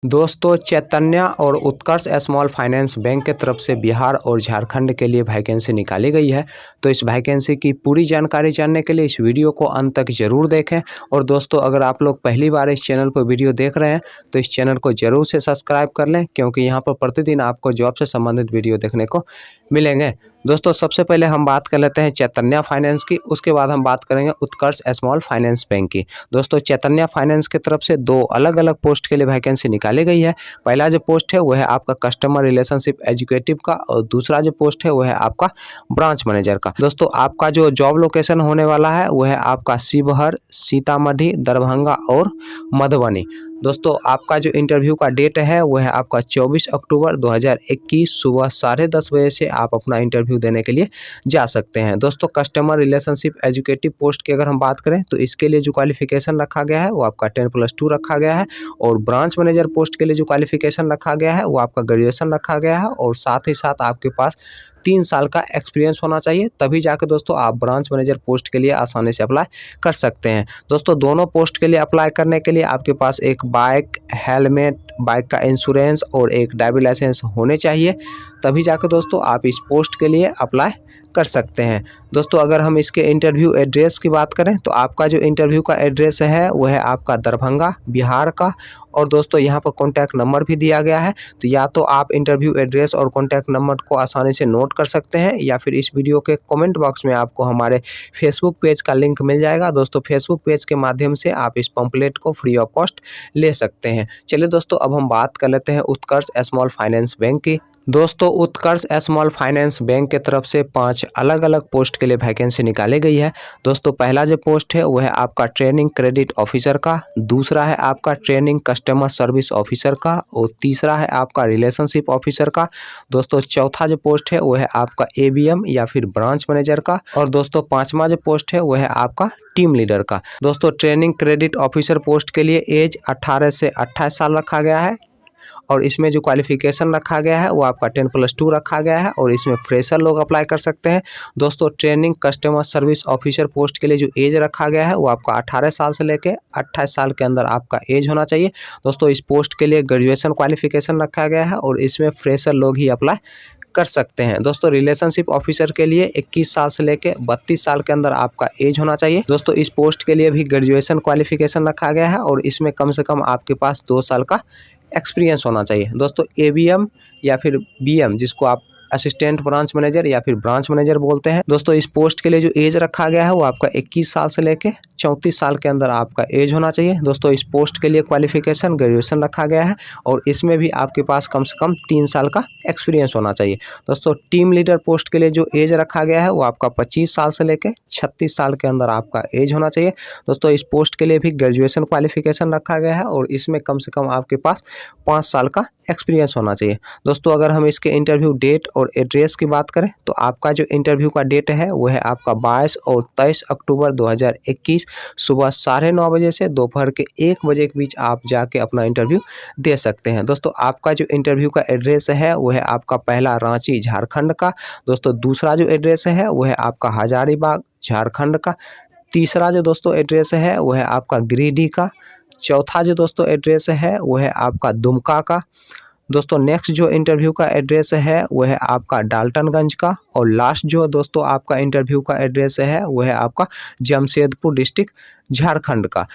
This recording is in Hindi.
दोस्तों, चैतन्य और उत्कर्ष स्मॉल फाइनेंस बैंक के तरफ से बिहार और झारखंड के लिए वैकेंसी निकाली गई है। तो इस वैकेंसी की पूरी जानकारी जानने के लिए इस वीडियो को अंत तक जरूर देखें। और दोस्तों, अगर आप लोग पहली बार इस चैनल पर वीडियो देख रहे हैं तो इस चैनल को जरूर से सब्सक्राइब कर लें, क्योंकि यहाँ पर प्रतिदिन आपको जॉब से संबंधित वीडियो देखने को मिलेंगे। दोस्तों, सबसे पहले हम बात कर लेते हैं चैतन्य फाइनेंस की, उसके बाद हम बात करेंगे उत्कर्ष स्मॉल फाइनेंस बैंक की। दोस्तों, चैतन्य फाइनेंस की तरफ से दो अलग अलग पोस्ट के लिए वैकेंसी निकाली गई है। पहला जो पोस्ट है वो है आपका कस्टमर रिलेशनशिप एजुकेटिव का, और दूसरा जो पोस्ट है वो है आपका ब्रांच मैनेजर का। दोस्तों, आपका जो जॉब लोकेशन होने वाला है वो है आपका शिवहर, सीतामढ़ी, दरभंगा और मधुबनी। दोस्तों, आपका जो इंटरव्यू का डेट है वो है आपका 24 अक्टूबर 2021 सुबह 10:30 बजे से आप अपना इंटरव्यू देने के लिए जा सकते हैं। दोस्तों, कस्टमर रिलेशनशिप एजुकेटिव पोस्ट की अगर हम बात करें तो इसके लिए जो क्वालिफिकेशन रखा गया है वो आपका 10+2 रखा गया है, और ब्रांच मैनेजर पोस्ट के लिए जो क्वालिफिकेशन रखा गया है वो आपका ग्रेजुएशन रखा गया है, और साथ ही साथ आपके पास 3 साल का एक्सपीरियंस होना चाहिए, तभी जाकर दोस्तों आप ब्रांच मैनेजर पोस्ट के लिए आसानी से अप्लाई कर सकते हैं। दोस्तों, दोनों पोस्ट के लिए अप्लाई करने के लिए आपके पास एक बाइक, हेलमेट, बाइक का इंश्योरेंस और एक ड्राइविंग लाइसेंस होने चाहिए, तभी जाकर दोस्तों आप इस पोस्ट के लिए अप्लाई कर सकते हैं। दोस्तों, अगर हम इसके इंटरव्यू एड्रेस की बात करें तो आपका जो इंटरव्यू का एड्रेस है वो है आपका दरभंगा, बिहार का। और दोस्तों, यहाँ पर कॉन्टैक्ट नंबर भी दिया गया है, तो या तो आप इंटरव्यू एड्रेस और कॉन्टैक्ट नंबर को आसानी से नोट कर सकते हैं, या फिर इस वीडियो के कमेंट बॉक्स में आपको हमारे फेसबुक पेज का लिंक मिल जाएगा। दोस्तों, फेसबुक पेज के माध्यम से आप इस पंपलेट को फ्री ऑफ कॉस्ट ले सकते हैं। चलिए दोस्तों, अब हम बात कर लेते हैं उत्कर्ष स्मॉल फाइनेंस बैंक की। दोस्तों, उत्कर्ष स्मॉल फाइनेंस बैंक के तरफ से 5 अलग अलग पोस्ट के लिए वैकेंसी निकाली गई है। दोस्तों, पहला जो पोस्ट है वो है आपका ट्रेनिंग क्रेडिट ऑफिसर का, दूसरा है आपका ट्रेनिंग कस्टमर सर्विस ऑफिसर का, और तीसरा है आपका रिलेशनशिप ऑफिसर का। दोस्तों, चौथा जो पोस्ट है वो है आपका ABM या फिर ब्रांच मैनेजर का, और दोस्तों पांचवा जो पोस्ट है वो है आपका टीम लीडर का। दोस्तों, ट्रेनिंग क्रेडिट ऑफिसर पोस्ट के लिए एज 18 से 28 साल रखा गया है, और इसमें जो क्वालिफिकेशन रखा गया है वो आपका 10+2 रखा गया है, और इसमें फ्रेशर लोग अप्लाई कर सकते हैं। दोस्तों, training customer service officer post के लिए जो एज रखा गया है वो आपका 18 साल से लेकर 28 साल के अंदर आपका एज होना चाहिए। दोस्तों, इस पोस्ट के लिए ग्रेजुएशन क्वालिफिकेशन रखा गया है, और इसमें फ्रेशर लोग ही अप्लाई कर सकते हैं। दोस्तों, रिलेशनशिप ऑफिसर के लिए 21 साल से लेकर 32 साल के अंदर आपका एज होना चाहिए। दोस्तों, इस पोस्ट के लिए भी ग्रेजुएशन क्वालिफिकेशन रखा गया है, और इसमें कम से कम आपके पास 2 साल का एक्सपीरियंस होना चाहिए। दोस्तों, ABM या फिर BM, जिसको आप असिस्टेंट ब्रांच मैनेजर या फिर ब्रांच मैनेजर बोलते हैं। दोस्तों, इस पोस्ट के लिए जो एज रखा गया है वो आपका 21 साल से लेके 34 साल के अंदर आपका एज होना चाहिए। दोस्तों, इस पोस्ट के लिए क्वालिफिकेशन ग्रेजुएशन रखा गया है, और इसमें भी आपके पास कम से कम 3 साल का एक्सपीरियंस होना चाहिए। दोस्तों, टीम लीडर पोस्ट के लिए जो एज रखा गया है वो आपका 25 साल से लेकर 36 साल के अंदर आपका एज होना चाहिए। दोस्तों, इस पोस्ट के लिए भी ग्रेजुएशन क्वालिफिकेशन रखा गया है, और इसमें कम से कम आपके पास 5 साल का एक्सपीरियंस होना चाहिए। दोस्तों, अगर हम इसके इंटरव्यू डेट और एड्रेस की बात करें तो आपका जो इंटरव्यू का डेट है वो है आपका 22 और 23 अक्टूबर 2021 सुबह 9:30 बजे से दोपहर के 1 बजे के बीच आप जाके अपना इंटरव्यू दे सकते हैं। दोस्तों, आपका जो इंटरव्यू का एड्रेस है वो है आपका पहला रांची, झारखंड का। दोस्तों, दूसरा जो एड्रेस है वो है आपका हजारीबाग, झारखंड का। तीसरा जो दोस्तों एड्रेस है वो है आपका गिरिडीह का। चौथा जो दोस्तों एड्रेस है वो है आपका दुमका का। दोस्तों, नेक्स्ट जो इंटरव्यू का एड्रेस है वो है आपका डाल्टनगंज का, और लास्ट जो दोस्तों आपका इंटरव्यू का एड्रेस है वो है आपका जमशेदपुर डिस्ट्रिक्ट, झारखंड का।